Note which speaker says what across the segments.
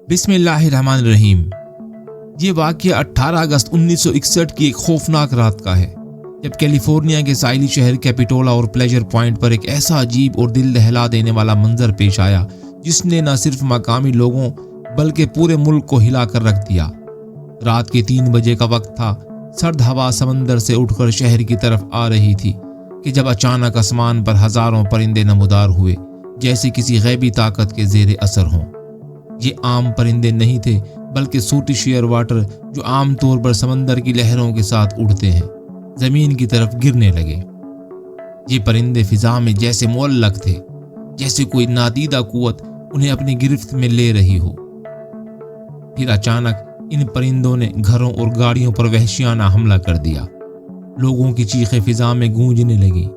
Speaker 1: بسم اللہ الرحمن الرحیم۔ یہ واقعہ 18 اگست 1961 کی ایک خوفناک رات کا ہے، جب کیلیفورنیا کے ساحلی شہر کیپیٹولا اور پلیجر پوائنٹ پر ایک ایسا عجیب اور دل دہلا دینے والا منظر پیش آیا جس نے نہ صرف مقامی لوگوں بلکہ پورے ملک کو ہلا کر رکھ دیا۔ رات کے 3 بجے کا وقت تھا۔ سرد ہوا سمندر سے اٹھ کر شہر کی طرف آ رہی تھی کہ جب اچانک آسمان پر ہزاروں پرندے نمودار ہوئے، جیسے کسی غیبی طاقت کے زیر اثر ہوں۔ یہ عام پرندے نہیں تھے بلکہ سوٹی شیئر واٹر، جو عام طور پر سمندر کی لہروں کے ساتھ اڑتے ہیں، زمین کی طرف گرنے لگے۔ یہ پرندے فضا میں جیسے معلق تھے، جیسے کوئی نادیدہ قوت انہیں اپنی گرفت میں لے رہی ہو۔ پھر اچانک ان پرندوں نے گھروں اور گاڑیوں پر وحشیانہ حملہ کر دیا۔ لوگوں کی چیخیں فضا میں گونجنے لگیں،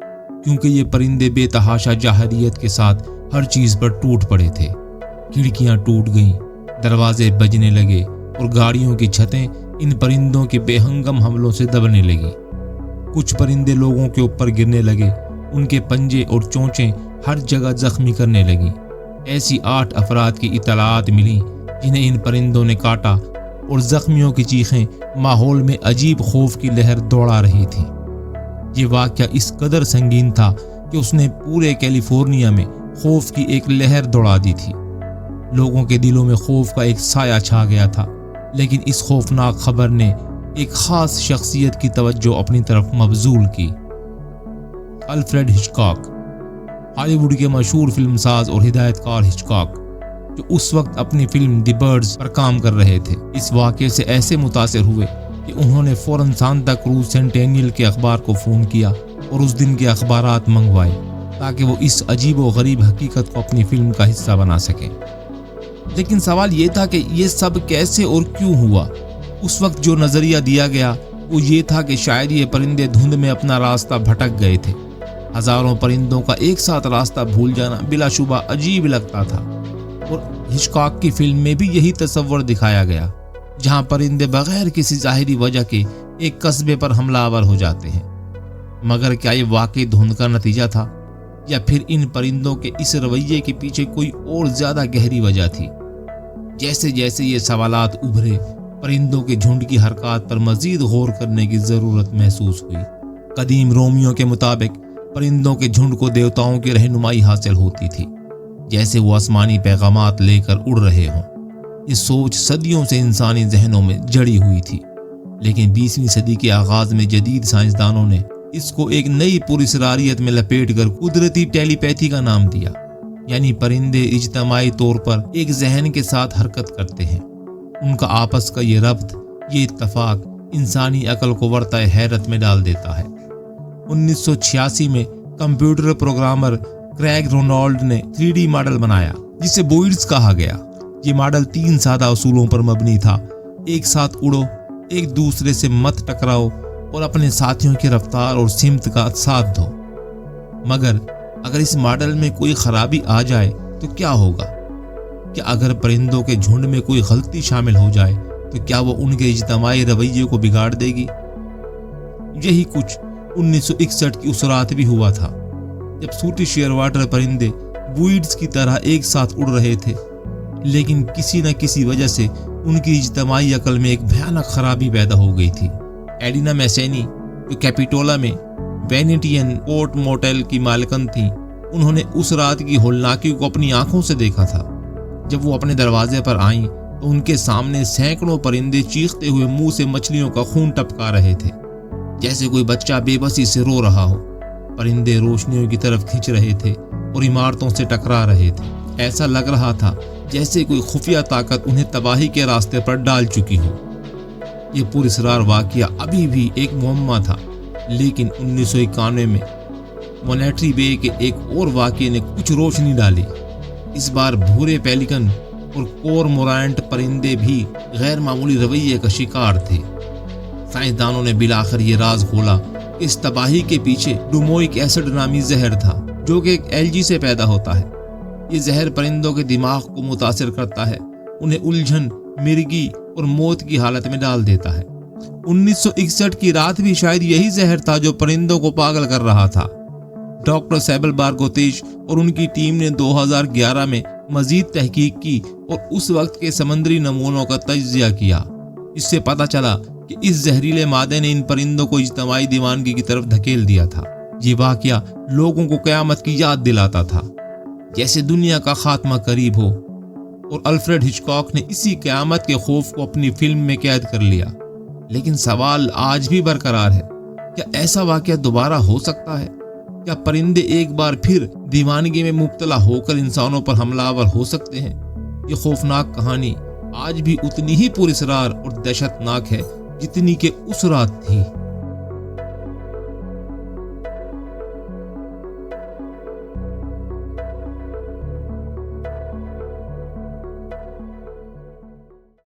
Speaker 1: کیونکہ یہ پرندے بے تحاشا جاہلیت کے ساتھ ہر چیز پر ٹوٹ پڑے تھے۔ کھڑکیاں ٹوٹ گئیں، دروازے بجنے لگے اور گاڑیوں کی چھتیں ان پرندوں کے بے ہنگم حملوں سے دبنے لگیں۔ کچھ پرندے لوگوں کے اوپر گرنے لگے، ان کے پنجے اور چونچیں ہر جگہ زخمی کرنے لگیں۔ ایسی 8 افراد کی اطلاعات ملیں جنہیں ان پرندوں نے کاٹا، اور زخمیوں کی چیخیں ماحول میں عجیب خوف کی لہر دوڑا رہی تھی۔ یہ واقعہ اس قدر سنگین تھا کہ اس نے پورے کیلیفورنیا میں خوف کی ایک لہر دوڑا دی تھی۔ لوگوں کے دلوں میں خوف کا ایک سایہ چھا گیا تھا، لیکن اس خوفناک خبر نے ایک خاص شخصیت کی توجہ اپنی طرف مبذول کی۔ الفریڈ ہچکاک، ہالی ووڈ کے مشہور فلم ساز اور ہدایت کار ہچکاک، جو اس وقت اپنی فلم دی برڈز پر کام کر رہے تھے، اس واقعے سے ایسے متاثر ہوئے کہ انہوں نے فوراً سانتا کروز سینٹینیل کے اخبار کو فون کیا اور اس دن کے اخبارات منگوائے تاکہ وہ اس عجیب و غریب حقیقت کو اپنی فلم کا حصہ بنا سکیں۔ لیکن سوال یہ تھا کہ یہ سب کیسے اور کیوں ہوا؟ اس وقت جو نظریہ دیا گیا وہ یہ تھا کہ شاید یہ پرندے دھند میں اپنا راستہ بھٹک گئے تھے۔ ہزاروں پرندوں کا ایک ساتھ راستہ بھول جانا بلا شبہ عجیب لگتا تھا، اور ہچکاک کی فلم میں بھی یہی تصور دکھایا گیا، جہاں پرندے بغیر کسی ظاہری وجہ کے ایک قصبے پر حملہ آور ہو جاتے ہیں۔ مگر کیا یہ واقعی دھند کا نتیجہ تھا، یا پھر ان پرندوں کے اس رویے کے پیچھے کوئی اور زیادہ گہری وجہ تھی؟ جیسے جیسے یہ سوالات ابھرے، پرندوں کے جھنڈ کی حرکات پر مزید غور کرنے کی ضرورت محسوس ہوئی۔ قدیم رومیوں کے مطابق پرندوں کے جھنڈ کو دیوتاؤں کی رہنمائی حاصل ہوتی تھی، جیسے وہ آسمانی پیغامات لے کر اڑ رہے ہوں۔ یہ سوچ صدیوں سے انسانی ذہنوں میں جڑی ہوئی تھی، لیکن 20ویں صدی کے آغاز میں جدید سائنسدانوں نے اس کو ایک نئی پراسراریت میں لپیٹ کر قدرتی ٹیلی پیتھی کا نام دیا، یعنی پرندے اجتماعی طور پر ایک ذہن کے ساتھ حرکت کرتے ہیں۔ ان کا آپس کا یہ ربط، یہ اتفاق انسانی عقل کو ورطۂ حیرت میں ڈال دیتا ہے۔ 1986 میں کمپیوٹر پروگرامر کریگ رونالڈ نے 3D ماڈل بنایا جسے بوئڈز کہا گیا۔ یہ ماڈل 3 سادہ اصولوں پر مبنی تھا: ایک ساتھ اڑو، ایک دوسرے سے مت ٹکراؤ، اور اپنے ساتھیوں کی رفتار اور سمت کا ساتھ دو۔ مگر اگر اس ماڈل میں کوئی خرابی آ جائے تو کیا ہوگا؟ کہ اگر پرندوں کے جھنڈ میں کوئی غلطی شامل ہو جائے تو کیا وہ ان کے اجتماعی رویے کو بگاڑ دے گی؟ یہی کچھ 1961 کی اس رات بھی ہوا تھا، جب سوٹی شیئر واٹر پرندے بوئڈز کی طرح ایک ساتھ اڑ رہے تھے، لیکن کسی نہ کسی وجہ سے ان کی اجتماعی عقل میں ایک بھیانک خرابی پیدا ہو گئی تھی۔ ایڈینا میسینی، جو کیپیٹولا میں وینیٹین کورٹ موٹل کی مالکن تھیں، انہوں نے اس رات کی ہولناکی کو اپنی آنکھوں سے دیکھا تھا۔ جب وہ اپنے دروازے پر آئیں تو ان کے سامنے سینکڑوں پرندے چیختے ہوئے منہ سے مچھلیوں کا خون ٹپکا رہے تھے، جیسے کوئی بچہ بے بسی سے رو رہا ہو۔ پرندے روشنیوں کی طرف کھنچ رہے تھے اور عمارتوں سے ٹکرا رہے تھے۔ ایسا لگ رہا تھا جیسے کوئی خفیہ طاقت انہیں تباہی کے راستے پر ڈال چکی ہو۔ یہ پراسرار واقعہ ابھی بھی ایک معمہ تھا، لیکن 1991 میں مونیٹری بے کے ایک اور واقعے نے کچھ روشنی ڈالی۔ اس بار بھورے پیلیکن اور کورمورانٹ پرندے بھی غیر معمولی رویے کا شکار تھے۔ سائنسدانوں نے بالآخر یہ راز کھولا کہ اس تباہی کے پیچھے ڈوموئک ایسڈ نامی زہر تھا، جو کہ ایک الجی سے پیدا ہوتا ہے۔ یہ زہر پرندوں کے دماغ کو متاثر کرتا ہے، انہیں الجھن، مرگی اور موت کی حالت میں ڈال دیتا ہے۔ 1961 کی رات بھی شاید یہی زہر تھا جو پرندوں کو پاگل کر رہا تھا۔ ڈاکٹر سیبل بارگوتیش اور ان کی ٹیم نے 2011 میں مزید تحقیق کی اور اس وقت کے سمندری نمونوں کا تجزیہ کیا، اس سے پتہ چلا کہ اس زہریلے مادے نے ان پرندوں کو اجتماعی دیوانگی کی طرف دھکیل دیا تھا۔ یہ واقعہ لوگوں کو قیامت کی یاد دلاتا تھا، جیسے دنیا کا خاتمہ قریب ہو، اور الفریڈ ہچکاک نے اسی قیامت کے خوف کو اپنی فلم میں قید کر لیا۔ لیکن سوال آج بھی برقرار ہے، کیا ایسا واقعہ دوبارہ ہو سکتا ہے؟ کیا پرندے ایک بار پھر دیوانگی میں مبتلا ہو کر انسانوں پر حملہ آور ہو سکتے ہیں؟ یہ خوفناک کہانی آج بھی اتنی ہی پراسرار اور دہشت ناک ہے جتنی کہ اس رات تھی۔